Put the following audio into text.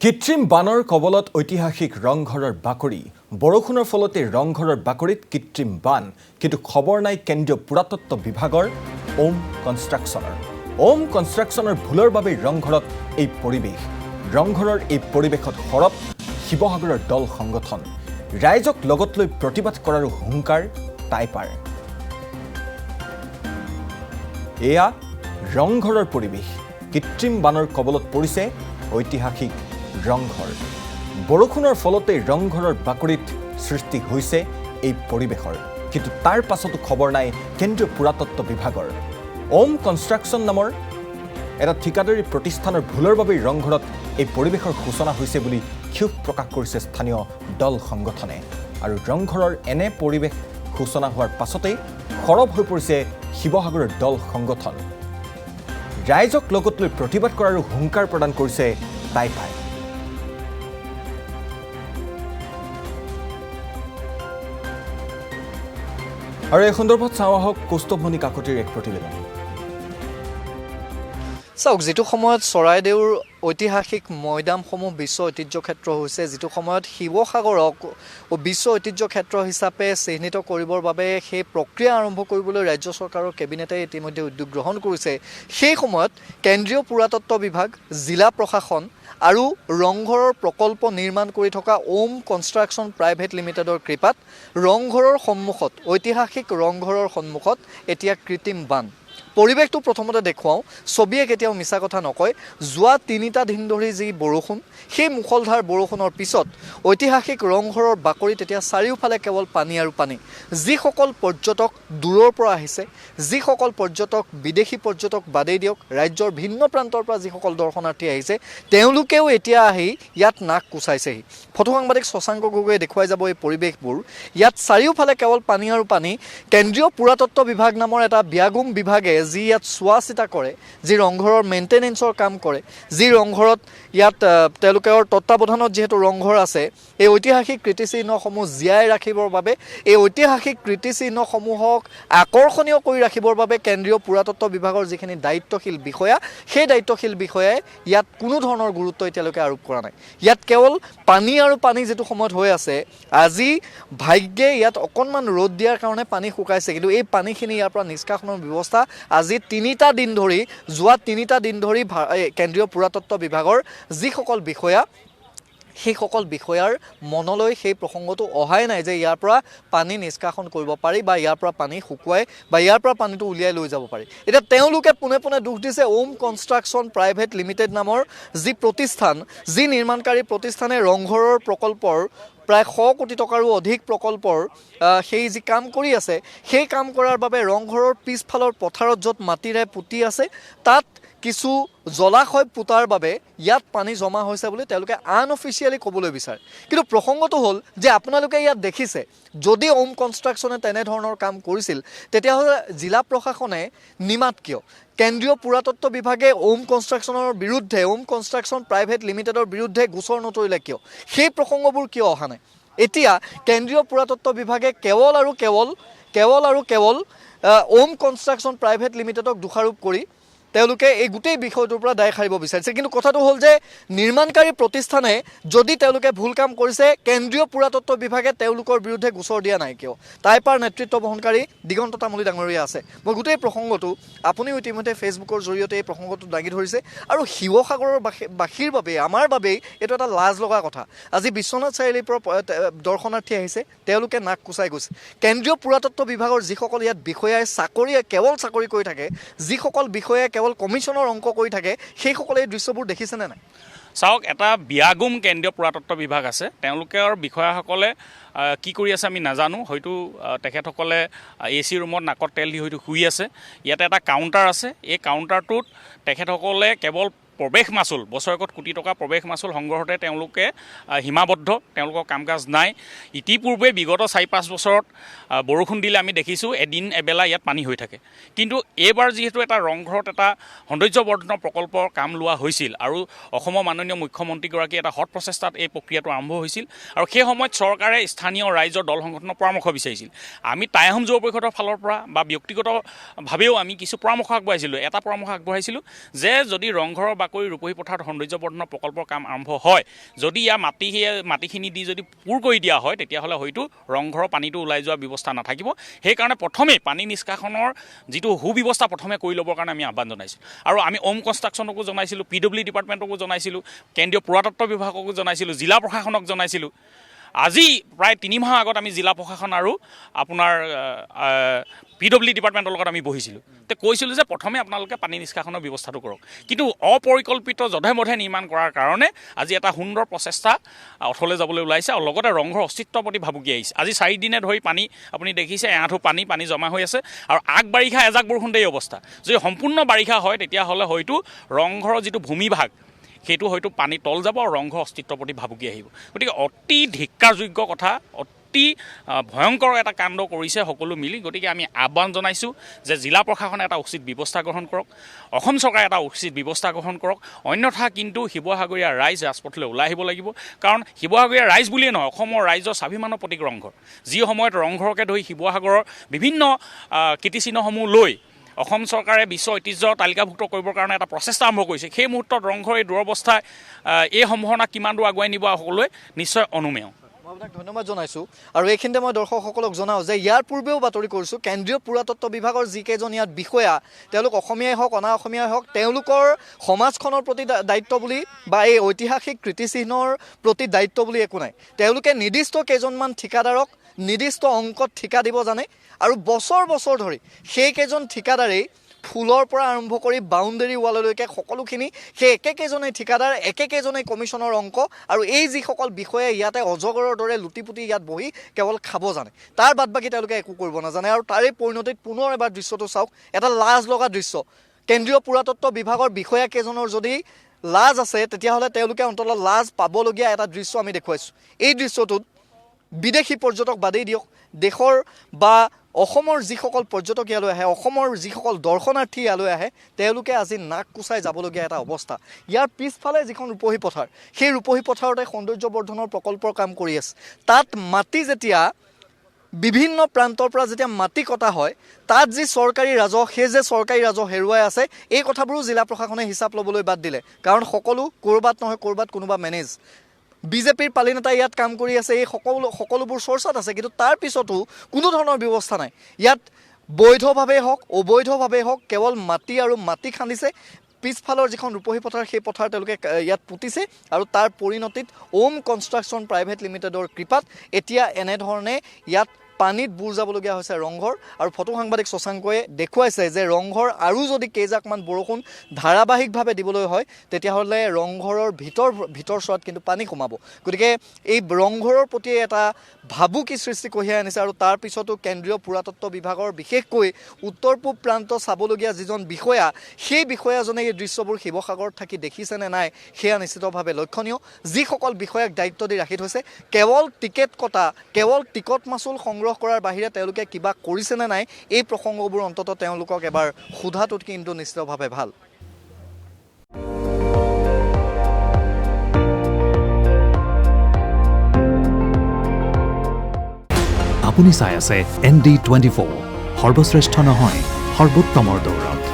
কৃত্ৰিম বানৰ কবলত ঐতিহাসিক ৰংঘৰৰ বাকৰি বৰষুণৰ ফলতে ৰংঘৰৰ বাকৰিত কৃত্ৰিম বান কিন্তু খবৰ নাই কেন্দ্ৰীয় পুৰাতত্ব বিভাগৰ ওম কনষ্ট্ৰাকশ্যনৰ ভুলৰ বাবে ৰংঘৰত এই পৰিৱেশ ৰংঘৰৰ এই পৰিৱেশত হৰপ শিৱসাগৰৰ দল সংগঠন ৰাইজক লগত লৈ প্ৰতিবাদ কৰাৰ হুংকাৰ টাইপাৰ এয়া ৰংঘৰৰ পৰিৱেশ কৃত্ৰিম বানৰ কবলত পৰিছে ঐতিহাসিক ৰংঘৰ বৰষুণৰ ফলতে ৰংঘৰৰ বাকৰিত সৃষ্টি হৈছে এই পৰিৱেশৰ কিন্তু তাৰ পাছতো খবৰ নাই কেন্দ্ৰীয় পুৰাতত্ব বিভাগৰ ওম কনষ্ট্ৰাকশ্যন নামৰ এটা ঠিকাদাৰী প্ৰতিষ্ঠানৰ ভুলৰ বাবে ৰংঘৰত এই পৰিৱেশৰ সূচনা হৈছে বুলি ক্ষোভ প্ৰকাশ কৰিছে স্থানীয় দল সংগঠনে আৰু ৰংঘৰৰ এনে পৰিৱেশ সূচনা হোৱাৰ পাছতেই খৰব হৈ পৰিছে শিৱসাগৰৰ দল সংগঠন ৰাইজক লগত লৈ প্ৰতিবাদ কৰাৰ হুংকাৰ প্ৰদান কৰিছে টাইপাৰ আৰু এই সন্দৰ্ভত চাওঁ আহক কৌস্তভমণি কাকতিৰ এক প্ৰতিবেদন চাওক যেটো সময়ত চৰাইদেউৰ ঐতিহাসিক মৈদামসমূহ বিশ্ব ঐতিহ্য ক্ষেত্ৰ হৈছে যেটো সময়ত শিৱসাগৰক বিশ্ব ঐতিহ্য ক্ষেত্ৰ হিচাপে চিহ্নিত কৰিবৰ বাবে সেই প্ৰক্ৰিয়া আৰম্ভ কৰিবলৈ ৰাজ্য চৰকাৰৰ কেবিনেটে ইতিমধ্যে উদ্যোগ গ্ৰহণ কৰিছে সেই সময়ত কেন্দ্ৰীয় পুৰাতত্ব বিভাগ জিলা প্ৰশাসন আৰু ৰংঘৰৰ প্ৰকল্প নিৰ্মাণ কৰি থকা ওম কনষ্ট্ৰাকশ্যন প্ৰাইভেট লিমিটেডৰ কৃপাত ৰংঘৰৰ সন্মুখত ঐতিহাসিক ৰংঘৰৰ সন্মুখত এতিয়া কৃত্ৰিম বান পৰিৱেশটো প্ৰথমতে দেখুৱাও ছবিয়ে কেতিয়াও মিছা কথা নকয় যোৱা ৩টা দিন ধৰি যি বৰষুণ সেই মুখলধাৰ বৰষুণৰ পিছত ঐতিহাসিক ৰংঘৰৰ বাকৰিত এতিয়া চাৰিওফালে কেৱল পানী আৰু পানী যিসকল পৰ্যটক দূৰৰ পৰা আহিছে যিসকল পৰ্যটক বিদেশী পৰ্যটক বাদেই দিয়ক ৰাজ্যৰ ভিন্ন প্ৰান্তৰ পৰা যিসকল দৰ্শনাৰ্থী আহিছে তেওঁলোকেও এতিয়া আহি ইয়াত নাক কুচাইছেহি ফটো সাংবাদিক শশাংক গগৈয়ে দেখুৱাই যাব এই পৰিৱেশবোৰ ইয়াত চাৰিওফালে কেৱল পানী আৰু পানী কেন্দ্ৰীয় পুৰাতত্ব বিভাগ নামৰ এটা ব্যাগুম বিভাগে যি ইয়াত চোৱা চিতা কৰে যি ৰংঘৰৰ মেইনটেনেন্সৰ কাম কৰে যি ৰংঘৰত ইয়াত তেওঁলোকৰ তত্ত্বাৱধানত যেহেতু ৰংঘৰ আছে এই ঐতিহাসিক কীৰ্তিচিহ্নসমূহ জীয়াই ৰাখিবৰ বাবে এই ঐতিহাসিক কীৰ্তিচিহ্নসমূহক আকৰ্ষণীয় কৰি ৰাখিবৰ বাবে কেন্দ্ৰীয় পুৰাতত্ব বিভাগৰ যিখিনি দায়িত্বশীল বিষয়া সেই দায়িত্বশীল বিষয়াই ইয়াত কোনো ধৰণৰ গুৰুত্ব এতিয়ালৈকে আৰোপ কৰা নাই ইয়াত কেৱল পানী আৰু পানী যেটো সময়ত হৈ আছে আজি ভাগ্যে ইয়াত অকণমান ৰ'দ দিয়াৰ কাৰণে পানী শুকাইছে কিন্তু এই পানীখিনি ইয়াৰ পৰা নিষ্কাশনৰ ব্যৱস্থা আজি ৩টা দিন ধৰি যোৱা ৩টা দিন ধৰি কেন্দ্ৰীয় পুৰাতত্ব বিভাগৰ যিসকল বিষয়া সেইসকল বিষয়াৰ মনলৈ সেই প্ৰসংগটো অহাই নাই যে ইয়াৰ পৰা পানী নিষ্কাশন কৰিব পাৰি বা ইয়াৰ পৰা পানী শুকুৱাই বা ইয়াৰ পৰা পানীটো উলিয়াই লৈ যাব পাৰি এতিয়া তেওঁলোকে পোনে পোনে দুখ দিছে ওম কনষ্ট্ৰাকশ্যন প্ৰাইভেট লিমিটেড নামৰ যি প্ৰতিষ্ঠান যি নিৰ্মাণকাৰী প্ৰতিষ্ঠানে ৰংঘৰৰ প্ৰকল্পৰ প্ৰায় 100 কোটি টকাৰো অধিক প্ৰকল্পৰ সেই যি কাম কৰি আছে সেই কাম কৰাৰ বাবে ৰংঘৰৰ পিছফালৰ পথাৰত য'ত মাটিৰে পুতি আছে তাত কিছু জলাশয় পুতাৰ বাবে ইয়াত পানী জমা হৈছে বুলি তেওঁলোকে আনঅফিচিয়েলি ক'বলৈ বিচাৰে কিন্তু প্ৰসংগটো হ'ল যে আপোনালোকে ইয়াত দেখিছে যদি ওম কনষ্ট্ৰাকশ্যনে তেনেধৰণৰ কাম কৰিছিল তেতিয়াহ'লে জিলা প্ৰশাসনে নিমাত কিয় কেন্দ্ৰীয় পুৰাতত্ব বিভাগে ওম কনষ্ট্ৰাকশ্যনৰ বিৰুদ্ধে ওম কনষ্ট্ৰাকশ্যন প্ৰাইভেট লিমিটেডৰ বিৰুদ্ধে গোচৰ নতৰিলে কিয় সেই প্ৰসংগবোৰ কিয় অহা নাই এতিয়া কেন্দ্ৰীয় পুৰাতত্ব বিভাগে কেৱল ওম কনষ্ট্ৰাকশ্যন প্ৰাইভেট লিমিটেডক দোষাৰোপ কৰি তেওঁলোকে এই গোটেই বিষয়টোৰ পৰা দায় সাৰিব বিচাৰিছে কিন্তু কথাটো হ'ল যে নিৰ্মাণকাৰী প্ৰতিষ্ঠানে যদি তেওঁলোকে ভুল কাম কৰিছে কেন্দ্ৰীয় পুৰাতত্ব বিভাগে তেওঁলোকৰ বিৰুদ্ধে গোচৰ দিয়া নাই কিয় টাইপাৰ নেতৃত্ব বহনকাৰী দিগন্ত তামুলী ডাঙৰীয়া আছে মই গোটেই প্ৰসংগটো আপুনিও ইতিমধ্যে ফেচবুকৰ জৰিয়তে এই প্ৰসংগটো দাঙি ধৰিছে আৰু শিৱসাগৰৰ বাসীৰ বাবে আমাৰ বাবেই এইটো এটা লাজ লগা কথা আজি বিশ্বনাথ চাৰিআলিৰ পৰা দৰ্শনাৰ্থী আহিছে তেওঁলোকে নাক কুচাই গৈছে কেন্দ্ৰীয় পুৰাতত্ব বিভাগৰ যিসকল ইয়াত বিষয়াই কেৱল চাকৰি কৰি থাকে যিসকল বিষয়াই কেৱল কমিশনৰ অংক কৰি থাকে সেইসকলে এই দৃশ্যবোৰ দেখিছেনে নাই চাওক এটা ব্যাগুম কেন্দ্ৰীয় পুৰাতত্ব বিভাগ আছে তেওঁলোকৰ বিষয়াসকলে কি কৰি আছে আমি নাজানো হয়তো তেখেতসকলে AC ৰুমত নাকত তেল দি হয়তো শুই আছে ইয়াতে এটা কাউণ্টাৰ আছে এই কাউণ্টাৰটোত তেখেতসকলে কেৱল প্ৰৱেশ মাচুল বছৰেকত কোটি টকা প্ৰৱেশ মাচুল সংগ্ৰহতে তেওঁলোকে সীমাবদ্ধ তেওঁলোকৰ কাম কাজ নাই ইতিপূৰ্বে বিগত ৪-৫ বছৰত বৰষুণ দিলে আমি দেখিছোঁ এদিন এবেলা ইয়াত পানী হৈ থাকে কিন্তু এইবাৰ যিহেতু এটা ৰংঘৰত এটা সৌন্দৰ্যবৰ্ধন প্ৰকল্পৰ কাম লোৱা হৈছিল আৰু অসমৰ মাননীয় মুখ্যমন্ত্ৰীগৰাকী এটা হট প্ৰচেষ্টাত এই প্ৰক্ৰিয়াটো আৰম্ভ হৈছিল আৰু সেই সময়ত চৰকাৰে স্থানীয় ৰাইজৰ দল সংগঠনৰ পৰামৰ্শ বিচাৰিছিল আমি টাই আহোম যুৱ পৰিষদৰ ফালৰ পৰা বা ব্যক্তিগতভাৱেও আমি কিছু পৰামৰ্শ আগবঢ়াইছিলোঁ এটা পৰামৰ্শ আগবঢ়াইছিলোঁ যে যদি ৰংঘৰৰ বাকৰি ৰূপহী পথাৰত সৌন্দৰ্যবৰ্ধনৰ প্ৰকল্পৰ কাম আৰম্ভ হয়, যদি ইয়াৰ মাটিখিনি দি যদি পূৰ কৰি দিয়া হয় তেতিয়াহ'লে হয়তো ৰংঘৰৰ পানীটো ওলাই যোৱাৰ ব্যৱস্থা নাথাকিব। সেইকাৰণে প্ৰথমেই পানী নিষ্কাশনৰ যিটো সুব্যৱস্থা প্ৰথমে কৰি ল'বৰ কাৰণে আমি আহ্বান জনাইছোঁ। আৰু আমি ওম কনষ্ট্ৰাকশ্যনকো জনাইছিলোঁ, PWD ডিপাৰ্টমেণ্টকো জনাইছিলোঁ, কেন্দ্ৰীয় পুৰাতত্ব বিভাগকো জনাইছিলোঁ, জিলা প্ৰশাসনক জনাইছিলোঁ। আজি প্ৰায় 3 মাহৰ আগত আমি জিলা প্ৰশাসন আৰু আপোনাৰ PWD ডিপাৰ্টমেণ্টৰ লগত আমি বহিছিলোঁ। কৈছিলোঁ যে প্ৰথমে আপোনালোকে পানী নিষ্কাশনৰ ব্যৱস্থাটো কৰক, কিন্তু অপৰিকল্পিত যধে মধে নিৰ্মাণ কৰাৰ কাৰণে আজি এটা সুন্দৰ প্ৰচেষ্টা অথলে যাবলৈ ওলাইছে আৰু লগতে ৰংঘৰ অস্তিত্বৰ প্ৰতি ভাবুকি আহিছে। আজি 4 দিনে ধৰি পানী আপুনি দেখিছে, এআঁঠু পানী জমা হৈ আছে আৰু বাৰিষা এজাক বৰষুণতে এই অৱস্থা। যদি সম্পূৰ্ণ বাৰিষা হয় তেতিয়াহ'লে হয়তো ৰংঘৰৰ যিটো ভূমিভাগ সেইটো হয়তো পানী তল যাব আৰু ৰংঘৰ অস্তিত্বৰ প্ৰতি ভাবুকি আহিব। গতিকে অতি ধিক্কাৰযোগ্য কথা, অতি ভয়ংকৰ এটা কাণ্ড কৰিছে সকলো মিলি। গতিকে আমি আহ্বান জনাইছোঁ যে জিলা প্ৰশাসনে এটা উচিত ব্যৱস্থা গ্ৰহণ কৰক, অসম চৰকাৰে এটা উচিত ব্যৱস্থা গ্ৰহণ কৰক, অন্যথা কিন্তু শিৱসাগৰীয়া ৰাইজ ৰাজপথলৈ ওলাই আহিব লাগিব। কাৰণ শিৱসাগৰীয়া ৰাইজ বুলিয়ে নহয়, অসমৰ ৰাইজৰ স্বাভিমানৰ প্ৰতীক ৰংঘৰ। যি সময়ত ৰংঘৰকে ধৰি শিৱসাগৰৰ বিভিন্ন কীৰ্তিচিহ্নসমূহ লৈ অসম চৰকাৰে বিশ্ব ঐতিহ্য তালিকাভুক্ত কৰিবৰ কাৰণে এটা প্ৰচেষ্টা আৰম্ভ কৰিছে, সেই মুহূৰ্তত ৰংঘৰ এই দুৰৱস্থাই এই সম্ভাৱনা কিমান দূৰ আগুৱাই নিব সকলোৱে নিশ্চয় অনুমেয়। মই আপোনাক ধন্যবাদ জনাইছোঁ। আৰু এইখিনিতে মই দৰ্শকসকলক জনাওঁ যে ইয়াৰ পূৰ্বেও বাতৰি কৰিছোঁ, কেন্দ্ৰীয় পুৰাতত্ব বিভাগৰ যিকেইজন ইয়াত বিষয়া, তেওঁলোক অসমীয়াই হওক অনা অসমীয়াই হওক, তেওঁলোকৰ সমাজখনৰ প্ৰতি দায়িত্ব বুলি বা এই ঐতিহাসিক কীৰ্তিচিহ্নৰ প্ৰতি দায়িত্ব বুলি একো নাই। তেওঁলোকে নিৰ্দিষ্ট কেইজনমান ঠিকাদাৰক নিৰ্দিষ্ট অংকত ঠিকা দিব জানে আৰু বছৰ বছৰ ধৰি সেইকেইজন ঠিকাদাৰেই ফুলৰ পৰা আৰম্ভ কৰি বাউণ্ডেৰী ৱাললৈকে সকলোখিনি সেই একেকেইজনেই ঠিকাদাৰ, একেকেইজনেই কমিশ্যনৰ অংক আৰু এই যিসকল বিষয়াই ইয়াতে অজগৰৰ দৰে লুটিপুটি ইয়াত বহি কেৱল খাব জানে, তাৰ বাদ বাকী তেওঁলোকে একো কৰিব নাজানে। আৰু তাৰে পৰিণতিত পুনৰ এবাৰ দৃশ্যটো চাওক, এটা লাজ লগা দৃশ্য। কেন্দ্ৰীয় পুৰাতত্ব বিভাগৰ বিষয়াকেইজনৰ যদি লাজ আছে তেতিয়াহ'লে তেওঁলোকে অন্ততঃ লাজ পাবলগীয়া এটা দৃশ্য আমি দেখুৱাইছোঁ। এই দৃশ্যটোত বিদেশী পৰ্যটক বাদেই দিয়ক, দেশৰ বা অসমৰ যিসকল পৰ্যটক ইয়ালৈ আহে, অসমৰ যিসকল দৰ্শনাৰ্থী ইয়ালৈ আহে, তেওঁলোকে আজি নাক কোচাই যাবলগীয়া এটা অৱস্থা। ইয়াৰ পিছফালে যিখন ৰূপহী পথাৰ, সেই ৰূপহী পথাৰতে সৌন্দৰ্যবৰ্ধনৰ প্ৰকল্পৰ কাম কৰি আছে। তাত মাটি যেতিয়া বিভিন্ন প্ৰান্তৰ পৰা যেতিয়া মাটি কটা হয়, তাত যি চৰকাৰী ৰাজহ, সেই যে চৰকাৰী ৰাজহ হেৰুৱাই আছে, এই কথাবোৰো জিলা প্ৰশাসনে হিচাপ ল'বলৈ বাদ দিলে। কাৰণ সকলো ক'ৰবাত নহয় ক'ৰবাত কোনোবা মেনেজ। বিজেপিৰ পালি নেতা ইয়াত কাম কৰি আছে, এই সকলোবোৰ চৰ্চাত আছে, কিন্তু তাৰ পিছতো কোনো ধৰণৰ ব্যৱস্থা নাই। ইয়াত বৈধভাৱেই হওক অবৈধভাৱেই হওক কেৱল মাটি আৰু মাটি খান্দিছে। পিছফালৰ যিখন ৰূপহী পথাৰ, সেই পথাৰ তেওঁলোকে ইয়াত পুতিছে আৰু তাৰ পৰিণতিত ওম কনষ্ট্ৰাকশ্যন প্ৰাইভেট লিমিটেডৰ কৃপাত এতিয়া এনেধৰণে ইয়াত পানীত বুৰ যাবলগীয়া হৈছে ৰংঘৰ। আৰু ফটো সাংবাদিক শশাংকয়ে দেখুৱাইছে যে ৰংঘৰ আৰু যদি কেইজাকমান বৰষুণ ধাৰাবাহিকভাৱে দিবলৈ হয় তেতিয়াহ'লে ৰংঘৰৰ ভিতৰ চোৱাত কিন্তু পানী সোমাব। গতিকে এই ৰংঘৰৰ প্ৰতি এটা ভাবুকি সৃষ্টি কঢ়িয়াই আনিছে। আৰু তাৰ পিছতো কেন্দ্ৰীয় পুৰাতত্ব বিভাগৰ বিশেষকৈ উত্তৰ পূব প্ৰান্ত চাবলগীয়া যিজন বিষয়া, সেই বিষয়াজনে এই দৃশ্যবোৰ শিৱসাগৰত থাকি দেখিছেনে নাই সেয়া নিশ্চিতভাৱে লক্ষণীয়। যিসকল বিষয়াক দায়িত্ব দি ৰাখি থৈছে, কেৱল টিকেট কটা, কেৱল টিকট মাচুল সংগ্ৰহ কৰাৰ বাহিৰে তেওঁলোকে কিবা কৰিছেনে নাই, এই প্ৰসংগবোৰ অন্ততঃ তেওঁলোকক এবাৰ সোধাটোত কিন্তু নিশ্চিতভাৱে ভাল। আপুনি চাই আছে ND24, সৰ্বশ্ৰেষ্ঠ নহয় সৰ্বোত্তমৰ দৌৰত।